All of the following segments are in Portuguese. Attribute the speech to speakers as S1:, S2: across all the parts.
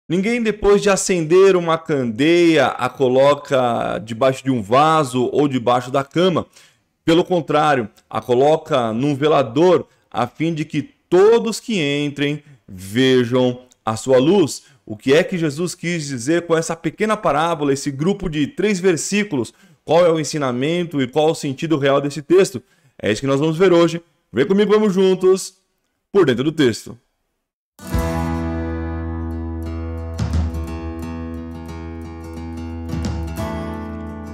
S1: Ninguém, depois de acender uma candeia, a coloca debaixo de um vaso ou debaixo da cama. Pelo contrário, a coloca num velador, a fim de que todos que entrem vejam a sua luz. O que é que Jesus quis dizer com essa pequena parábola, esse grupo de 3 versículos? Qual é o ensinamento e qual é o sentido real desse texto? É isso que nós vamos ver hoje. Vem comigo, vamos juntos por dentro do texto.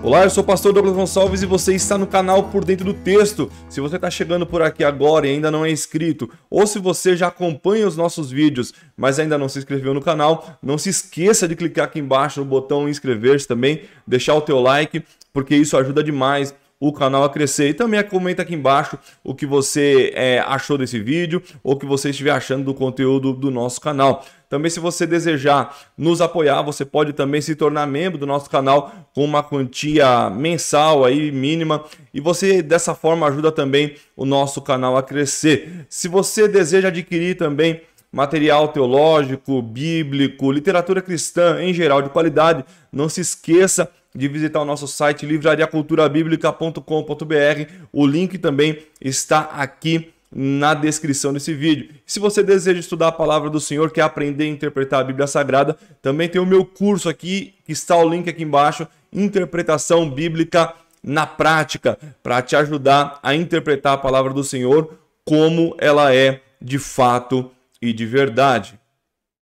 S1: Olá, eu sou o pastor Douglas Gonçalves e você está no canal Por Dentro do Texto. Se você está chegando por aqui agora e ainda não é inscrito, ou se você já acompanha os nossos vídeos, mas ainda não se inscreveu no canal, não se esqueça de clicar aqui embaixo no botão inscrever-se também, deixar o teu like, porque isso ajuda demais o canal a crescer. E também comenta aqui embaixo o que você achou desse vídeo ou o que você estiver achando do conteúdo do nosso canal. Também, se você desejar nos apoiar, você pode também se tornar membro do nosso canal com uma quantia mensal aí mínima, e você dessa forma ajuda também o nosso canal a crescer. Se você deseja adquirir também material teológico, bíblico, literatura cristã em geral de qualidade, não se esqueça de visitar o nosso site livrariaculturabiblica.com.br. O link também está aqui na descrição desse vídeo. Se você deseja estudar a palavra do Senhor, quer aprender a interpretar a Bíblia Sagrada, também tem o meu curso aqui, que está o link aqui embaixo, Interpretação Bíblica na Prática, para te ajudar a interpretar a palavra do Senhor como ela é de fato e de verdade.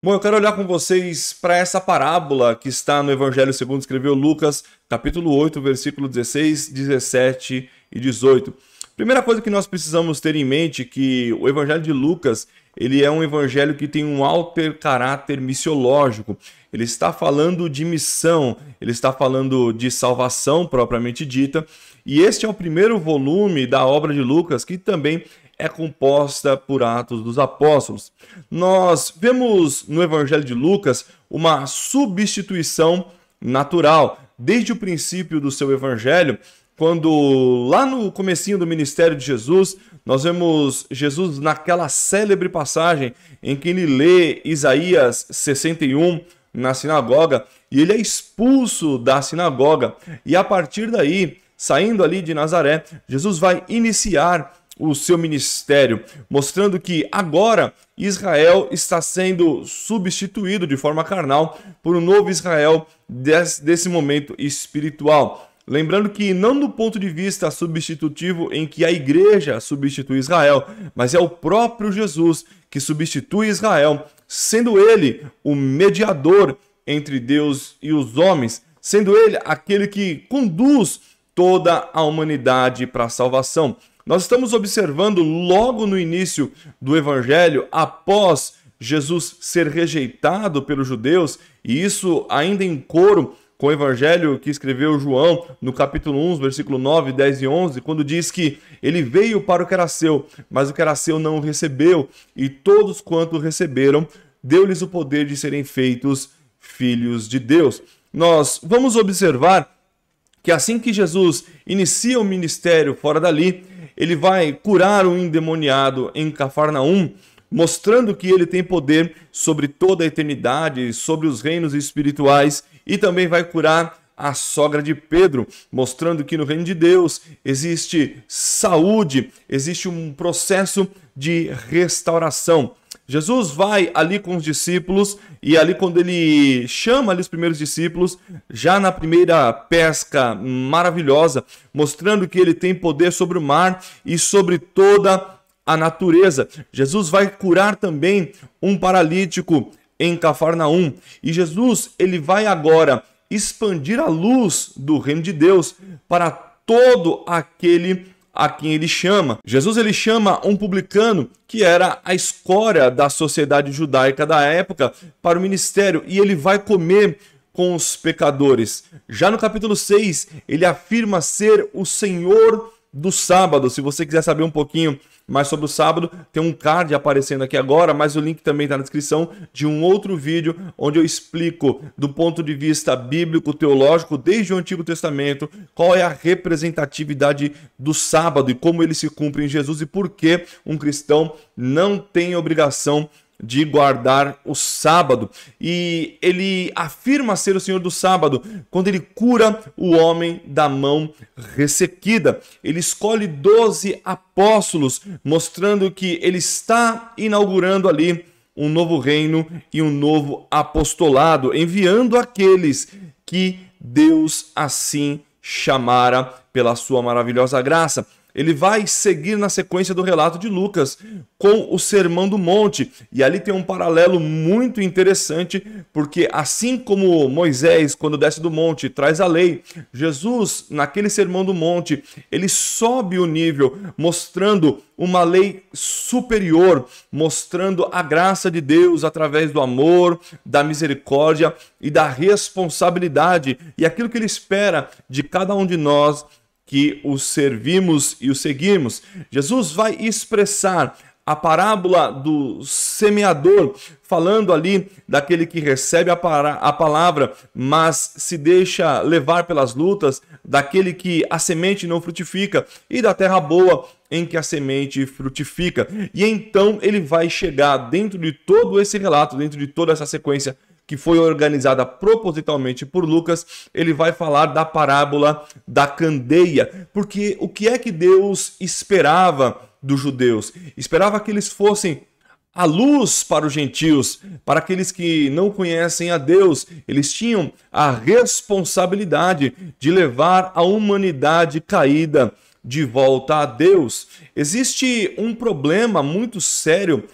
S1: Bom, eu quero olhar com vocês para essa parábola que está no Evangelho segundo escreveu Lucas, capítulo 8, versículo 16, 17 e 18. Primeira coisa que nós precisamos ter em mente é que o Evangelho de Lucas, ele é um evangelho que tem um alto caráter missiológico. Ele está falando de missão, ele está falando de salvação propriamente dita, e este é o primeiro volume da obra de Lucas, que também é composta por Atos dos Apóstolos. Nós vemos no Evangelho de Lucas uma substituição natural. Desde o princípio do seu evangelho, quando lá no comecinho do ministério de Jesus, nós vemos Jesus naquela célebre passagem em que ele lê Isaías 61 na sinagoga, e ele é expulso da sinagoga, e a partir daí, saindo ali de Nazaré, Jesus vai iniciar o seu ministério, mostrando que agora Israel está sendo substituído de forma carnal por um novo Israel desse momento espiritual. Lembrando que não do ponto de vista substitutivo em que a igreja substitui Israel, mas é o próprio Jesus que substitui Israel, sendo ele o mediador entre Deus e os homens, sendo ele aquele que conduz toda a humanidade para a salvação. Nós estamos observando logo no início do evangelho, após Jesus ser rejeitado pelos judeus, e isso ainda em coro com o evangelho que escreveu João no capítulo 1, versículo 9, 10 e 11, quando diz que ele veio para o que era seu, mas o que era seu não o recebeu, e todos quanto o receberam, deu-lhes o poder de serem feitos filhos de Deus. Nós vamos observar que assim que Jesus inicia o ministério fora dali, ele vai curar o endemoniado em Cafarnaum, mostrando que ele tem poder sobre toda a eternidade, sobre os reinos espirituais, e também vai curar a sogra de Pedro, mostrando que no reino de Deus existe saúde, existe um processo de restauração. Jesus vai ali com os discípulos, e ali quando ele chama ali os primeiros discípulos, já na primeira pesca maravilhosa, mostrando que ele tem poder sobre o mar e sobre toda a natureza. Jesus vai curar também um paralítico em Cafarnaum, e Jesus ele vai agora expandir a luz do reino de Deus para todo aquele a quem ele chama. Jesus ele chama um publicano que era a escória da sociedade judaica da época para o ministério, e ele vai comer com os pecadores. Já no capítulo 6, ele afirma ser o Senhor do sábado. Se você quiser saber um pouquinho mais sobre o sábado, tem um card aparecendo aqui agora, mas o link também está na descrição de um outro vídeo onde eu explico do ponto de vista bíblico, teológico, desde o Antigo Testamento, qual é a representatividade do sábado e como ele se cumpre em Jesus, e por que um cristão não tem obrigação de guardar o sábado. E ele afirma ser o Senhor do sábado quando ele cura o homem da mão ressequida. Ele escolhe 12 apóstolos, mostrando que ele está inaugurando ali um novo reino e um novo apostolado, enviando aqueles que Deus assim chamara pela sua maravilhosa graça. Ele vai seguir na sequência do relato de Lucas com o Sermão do Monte. E ali tem um paralelo muito interessante, porque assim como Moisés, quando desce do monte, traz a lei, Jesus, naquele Sermão do Monte, ele sobe o nível, mostrando uma lei superior, mostrando a graça de Deus através do amor, da misericórdia e da responsabilidade, e aquilo que ele espera de cada um de nós que o servimos e o seguimos. Jesus vai expressar a parábola do semeador, falando ali daquele que recebe a palavra, mas se deixa levar pelas lutas, daquele que a semente não frutifica, e da terra boa, em que a semente frutifica. E então ele vai chegar dentro de todo esse relato, dentro de toda essa sequência que foi organizada propositalmente por Lucas, ele vai falar da parábola da candeia. Porque o que é que Deus esperava dos judeus? Esperava que eles fossem a luz para os gentios, para aqueles que não conhecem a Deus. Eles tinham a responsabilidade de levar a humanidade caída de volta a Deus. Existe um problema muito sério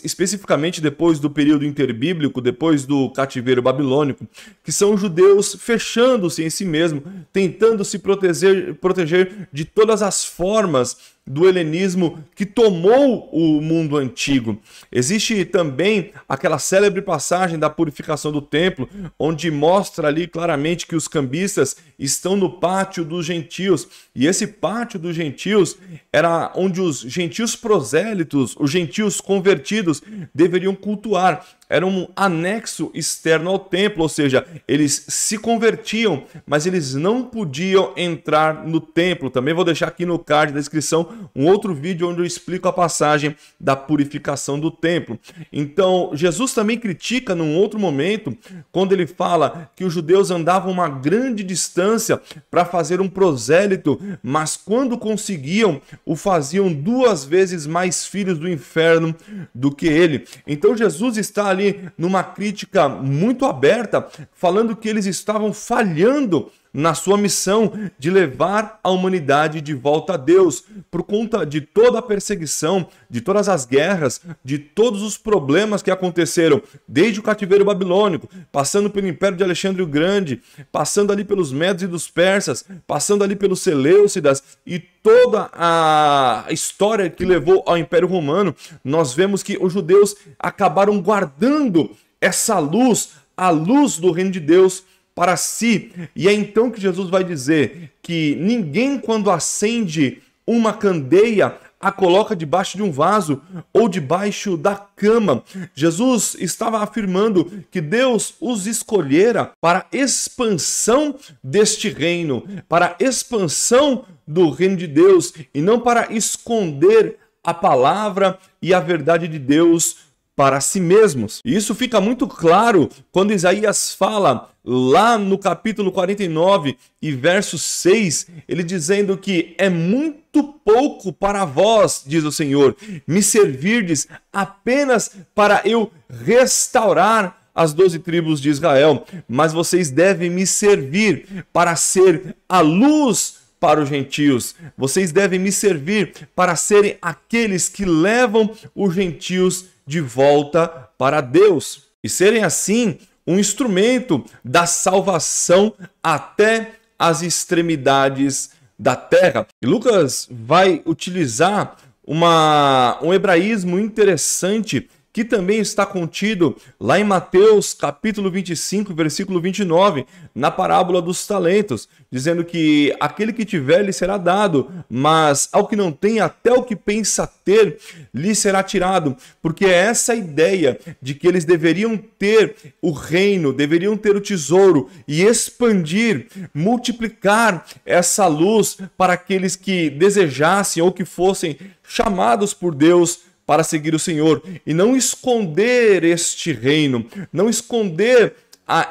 S1: especificamente depois do período interbíblico, depois do cativeiro babilônico, que são os judeus fechando-se em si mesmo, tentando se proteger de todas as formas do helenismo que tomou o mundo antigo. Existe também aquela célebre passagem da purificação do templo, onde mostra ali claramente que os cambistas estão no pátio dos gentios, e esse pátio dos gentios era onde os gentios prosélitos, os gentios convertidos, deveriam cultuar. Era um anexo externo ao templo, ou seja, eles se convertiam, mas eles não podiam entrar no templo. Também vou deixar aqui no card da descrição um outro vídeo onde eu explico a passagem da purificação do templo. Então, Jesus também critica num outro momento, quando ele fala que os judeus andavam uma grande distância para fazer um prosélito, mas quando conseguiam, o faziam 2 vezes mais filhos do inferno do que ele. Então, Jesus está ali numa crítica muito aberta, falando que eles estavam falhando na sua missão de levar a humanidade de volta a Deus, por conta de toda a perseguição, de todas as guerras, de todos os problemas que aconteceram, desde o cativeiro babilônico, passando pelo Império de Alexandre o Grande, passando ali pelos Medos e dos Persas, passando ali pelos Seleucidas e toda a história que levou ao Império Romano. Nós vemos que os judeus acabaram guardando essa luz, a luz do reino de Deus, para si. E é então que Jesus vai dizer que ninguém, quando acende uma candeia, a coloca debaixo de um vaso ou debaixo da cama. Jesus estava afirmando que Deus os escolhera para a expansão deste reino, para a expansão do reino de Deus, e não para esconder a palavra e a verdade de Deus para si mesmos. E isso fica muito claro quando Isaías fala lá no capítulo 49 e verso 6, ele dizendo que é muito pouco para vós, diz o Senhor, me servirdes apenas para eu restaurar as 12 tribos de Israel, mas vocês devem me servir para ser a luz para os gentios. Vocês devem me servir para serem aqueles que levam os gentios de volta para Deus e serem assim um instrumento da salvação até as extremidades da terra. E Lucas vai utilizar um hebraísmo interessante que também está contido lá em Mateus capítulo 25, versículo 29, na parábola dos talentos, dizendo que aquele que tiver lhe será dado, mas ao que não tem, até o que pensa ter, lhe será tirado. Porque é essa ideia de que eles deveriam ter o reino, deveriam ter o tesouro e expandir, multiplicar essa luz para aqueles que desejassem ou que fossem chamados por Deus para seguir o Senhor e não esconder este reino, não esconder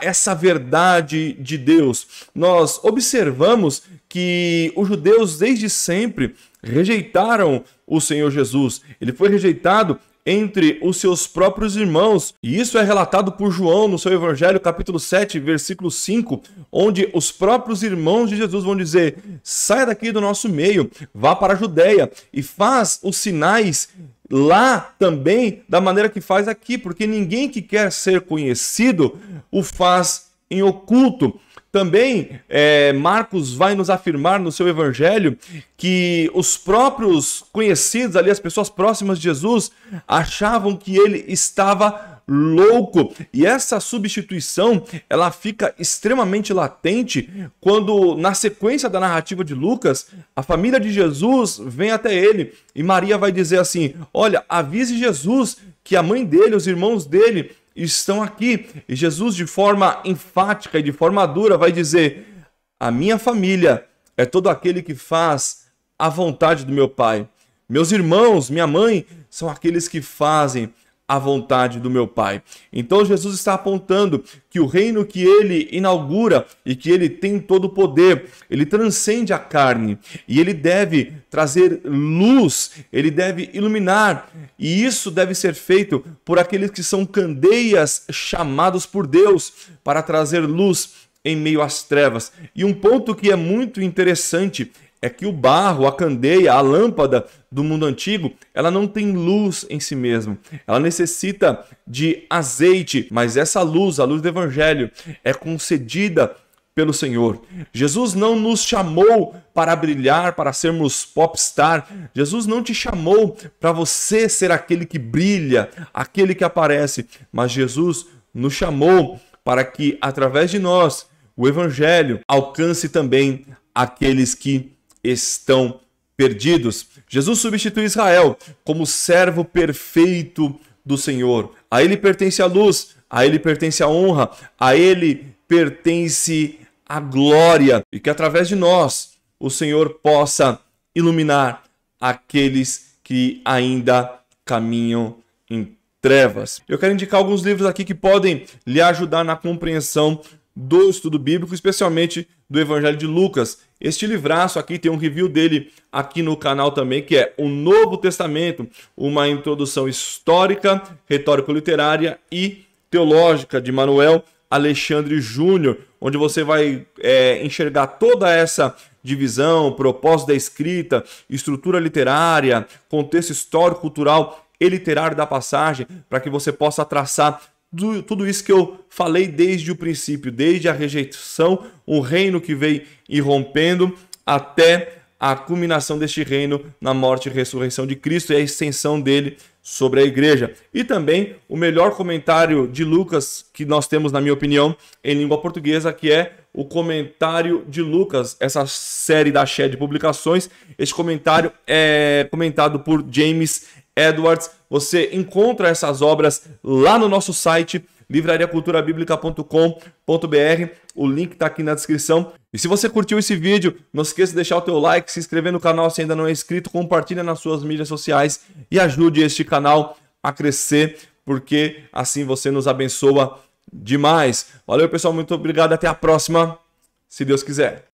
S1: essa verdade de Deus. Nós observamos que os judeus desde sempre rejeitaram o Senhor Jesus. Ele foi rejeitado entre os seus próprios irmãos, e isso é relatado por João no seu Evangelho, capítulo 7, versículo 5, onde os próprios irmãos de Jesus vão dizer: saia daqui do nosso meio, vá para a Judéia e faz os sinais lá também da maneira que faz aqui, porque ninguém que quer ser conhecido o faz em oculto. Também Marcos vai nos afirmar no seu evangelho que os próprios conhecidos ali, as pessoas próximas de Jesus, achavam que ele estava louco. E essa substituição, ela fica extremamente latente quando, na sequência da narrativa de Lucas, a família de Jesus vem até ele e Maria vai dizer assim: olha, avise Jesus que a mãe dele, os irmãos dele estão aqui. E Jesus, de forma enfática e de forma dura, vai dizer: a minha família é todo aquele que faz a vontade do meu Pai. Meus irmãos, minha mãe, são aqueles que fazem a vontade do meu Pai. Então Jesus está apontando que o reino que ele inaugura e que ele tem todo o poder, ele transcende a carne e ele deve trazer luz, ele deve iluminar, e isso deve ser feito por aqueles que são candeias chamados por Deus para trazer luz em meio às trevas. E um ponto que é muito interessante é que o barro, a candeia, a lâmpada do mundo antigo, ela não tem luz em si mesma. Ela necessita de azeite, mas essa luz, a luz do Evangelho, é concedida pelo Senhor. Jesus não nos chamou para brilhar, para sermos popstar. Jesus não te chamou para você ser aquele que brilha, aquele que aparece. Mas Jesus nos chamou para que, através de nós, o Evangelho alcance também aqueles que estão perdidos. Jesus substitui Israel como servo perfeito do Senhor. A ele pertence a luz, a ele pertence a honra, a ele pertence a glória, e que através de nós o Senhor possa iluminar aqueles que ainda caminham em trevas. Eu quero indicar alguns livros aqui que podem lhe ajudar na compreensão do estudo bíblico, especialmente do Evangelho de Lucas. Este livraço aqui, tem um review dele aqui no canal também, que é o Novo Testamento, uma introdução histórica, retórico-literária e teológica de Manuel Alexandre Júnior, onde você vai enxergar toda essa divisão, propósito da escrita, estrutura literária, contexto histórico, cultural e literário da passagem, para que você possa traçar tudo isso que eu falei desde o princípio, desde a rejeição, um reino que veio irrompendo, até a culminação deste reino na morte e ressurreição de Cristo e a extensão dele sobre a igreja. E também o melhor comentário de Lucas que nós temos, na minha opinião, em língua portuguesa, que é o comentário de Lucas, essa série da Shed de publicações. Este comentário é comentado por James Edwards. Você encontra essas obras lá no nosso site, livrariaculturabiblica.com.br. O link está aqui na descrição. E se você curtiu esse vídeo, não esqueça de deixar o teu like, se inscrever no canal se ainda não é inscrito, compartilha nas suas mídias sociais e ajude este canal a crescer, porque assim você nos abençoa demais. Valeu, pessoal, muito obrigado, até a próxima, se Deus quiser.